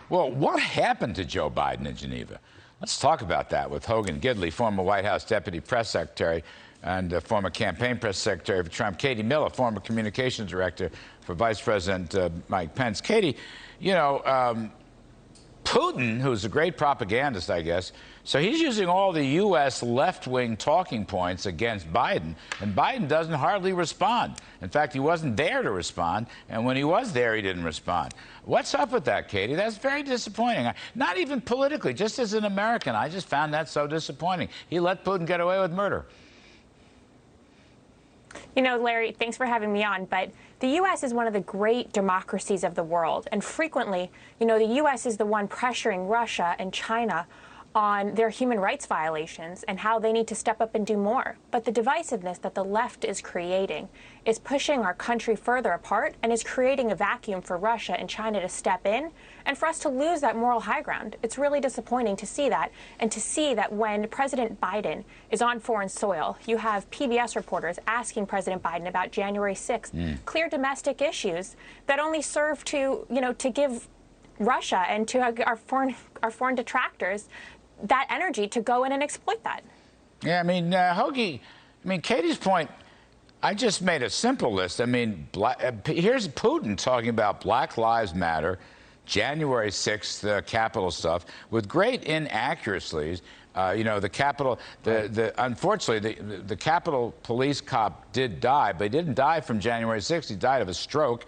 Well, what happened to Joe Biden in Geneva? Let's talk about that with Hogan Gidley, former White House Deputy Press Secretary and former Campaign Press Secretary for Trump. Katie Miller, former Communications Director for Vice President Mike Pence. Katie, you know, Putin, who's a great propagandist, I guess, so he's using all the U.S. left-wing talking points against Biden, and Biden doesn't hardly respond. In fact, he wasn't there to respond, and when he was there, he didn't respond. What's up with that, Katie? That's very disappointing. Not even politically, just as an American, I just found that so disappointing. He let Putin get away with murder. You know, Larry, thanks for having me on, but the U.S. is one of the great democracies of the world, and frequently, you know, the U.S. is the one pressuring Russia and China on their human rights violations and how they need to step up and do more. But the divisiveness that the left is creating is pushing our country further apart and is creating a vacuum for Russia and China to step in and for us to lose that moral high ground. It's really disappointing to see that, and to see that when President Biden is on foreign soil, you have PBS reporters asking President Biden about January 6th, clear domestic issues that only serve to, you know, to give Russia and to our foreign detractors that energy to go in and exploit that. Yeah, I mean, Hoagie, I mean, Katie's point, I just made a simple list. I mean, here's Putin talking about Black Lives Matter, January 6th, Capitol stuff, with great inaccuracies. You know, the Capitol, unfortunately, the Capitol police cop did die, but he didn't die from January 6th. He died of a stroke.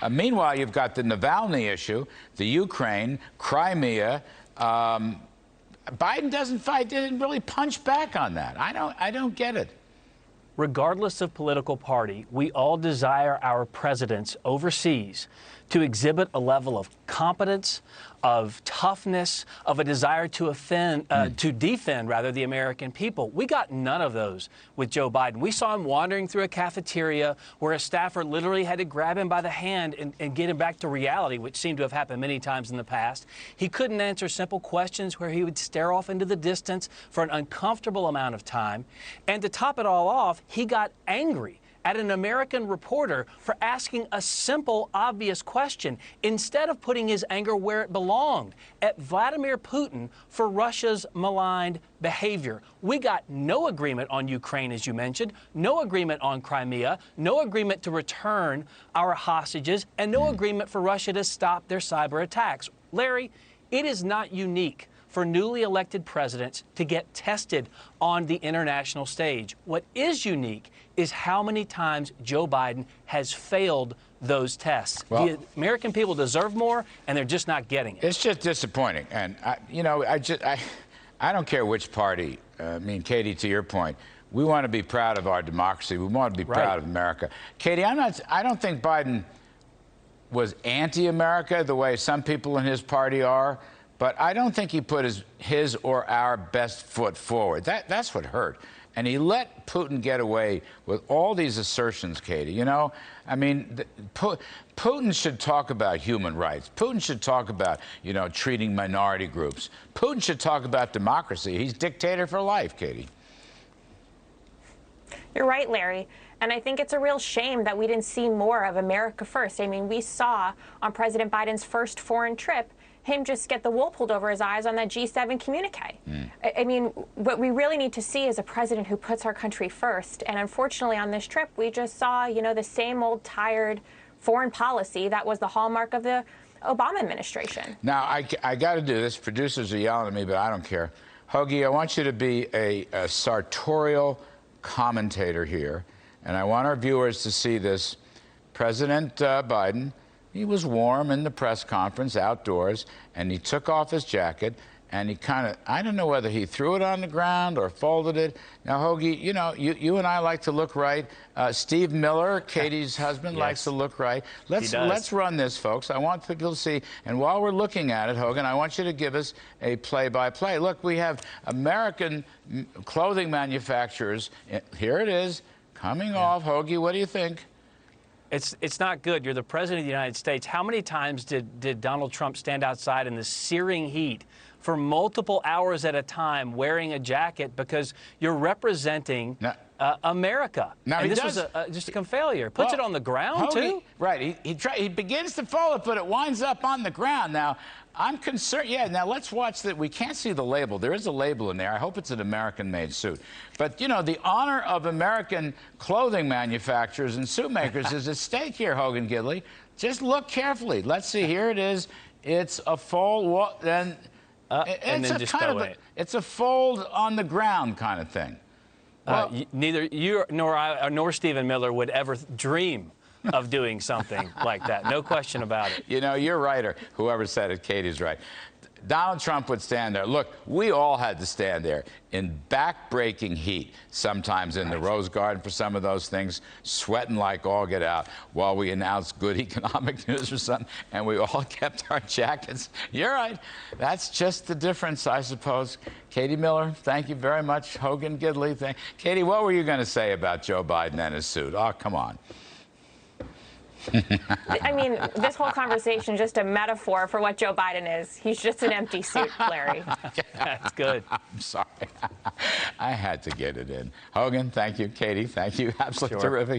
Meanwhile, you've got the Navalny issue, the Ukraine, Crimea. Biden didn't really punch back on that. I don't get it. Regardless of political party, we all desire our presidents overseas to exhibit a level of competence, of toughness, of a desire to defend the American people. We got none of those with Joe Biden. We saw him wandering through a cafeteria where a staffer literally had to grab him by the hand and get him back to reality, which seemed to have happened many times in the past. He couldn't answer simple questions where he would stare off into the distance for an uncomfortable amount of time. And to top it all off, he got angry at an American reporter for asking a simple, obvious question, instead of putting his anger where it belonged, at Vladimir Putin for Russia's maligned behavior. We got no agreement on Ukraine, as you mentioned, no agreement on Crimea, no agreement to return our hostages, and no agreement for Russia to stop their cyber attacks. Larry, it is not unique for newly elected presidents to get tested on the international stage. What is unique is how many times Joe Biden has failed those tests. Well, the American people deserve more, and they're just not getting it. It's just disappointing. And, I don't care which party. I mean, Katie, to your point, we want to be proud of our democracy. We want to be proud of America. Katie, I don't think Biden was anti-America the way some people in his party are. But I don't think he put his or our best foot forward. That's what hurt. And he let Putin get away with all these assertions, Katie. You know, I mean, Putin should talk about human rights. Putin should talk about, you know, treating minority groups. Putin should talk about democracy. He's dictator for life, Katie. You're right, Larry. And I think it's a real shame that we didn't see more of America first. I mean, we saw on President Biden's first foreign trip him just get the wool pulled over his eyes on that G7 communique. I mean, what we really need to see is a president who puts our country first. And unfortunately, on this trip, we just saw, you know, the same old tired foreign policy that was the hallmark of the Obama administration. Now, I got to do this. Producers are yelling at me, but I don't care. Hoagie, I want you to be a sartorial commentator here. And I want our viewers to see this. President Biden, he was warm in the press conference outdoors, and he took off his jacket, and he kind of, I don't know whether he threw it on the ground or folded it. Now, Hoagie, you know, you and I like to look right. Steve Miller, Katie's husband, likes to look right. Let's run this, folks. I want people to see. And while we're looking at it, Hogan, I want you to give us a play-by-play. Look, we have American clothing manufacturers. Here it is, coming off. Hoagie, what do you think? It's not good. You're the president of the United States. How many times did Donald Trump stand outside in the searing heat for multiple hours at a time wearing a jacket because you're representing America. Now, and he this does, was just a failure. Puts it on the ground, too? Right. He begins to fold it, but it winds up on the ground. Now, I'm concerned. Yeah, now let's watch that. We can't see the label. There is a label in there. I hope it's an American-made suit. But, you know, the honor of American clothing manufacturers and suit makers is at stake here, Hogan Gidley. Just look carefully. Let's see. Here it is. It's a fold. And then just go away. It's a fold on the ground kind of thing. Well, Neither you nor Stephen Miller would ever dream of doing something like that. No question about it. You know, you're right, or whoever said it, Katie's right. Donald Trump would stand there. Look, we all had to stand there in back-breaking heat, sometimes in the Rose Garden for some of those things, sweating like all get out while we announced good economic news or something, and we all kept our jackets. You're right. That's just the difference, I suppose. Katie Miller, thank you very much. Hogan Gidley, Katie, what were you going to say about Joe Biden and his suit? Oh, come on. I mean, this whole conversation is just a metaphor for what Joe Biden is. He's just an empty suit, Larry. That's good. I'm sorry. I had to get it in. Hogan, thank you. Katie, thank you. Absolutely terrific.